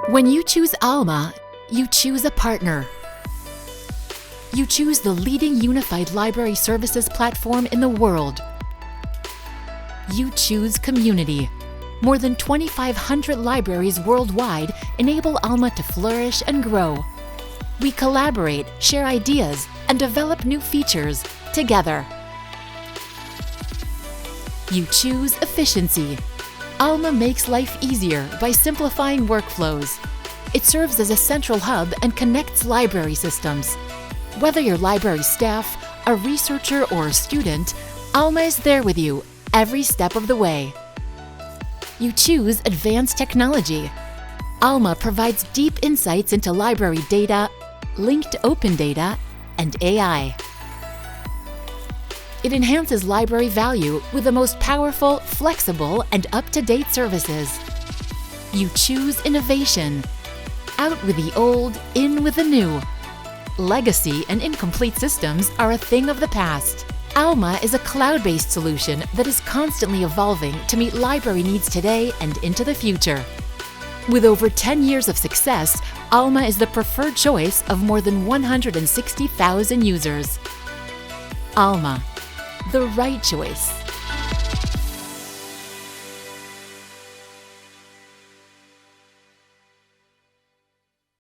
When you choose Alma, you choose a partner. You choose the leading unified library services platform in the world. You choose community. More than 2,500 libraries worldwide enable Alma to flourish and grow. We collaborate, share ideas, and develop new features together. You choose efficiency. Alma makes life easier by simplifying workflows. It serves as a central hub and connects library systems. Whether you're library staff, a researcher, or a student, Alma is there with you every step of the way. You choose advanced technology. Alma provides deep insights into library data, linked open data, and AI. It enhances library value with the most powerful, flexible, and up-to-date services. You choose innovation. Out with the old, in with the new. Legacy and incomplete systems are a thing of the past. Alma is a cloud-based solution that is constantly evolving to meet library needs today and into the future. With over 10 years of success, Alma is the preferred choice of more than 160,000 users. Alma, the right choice.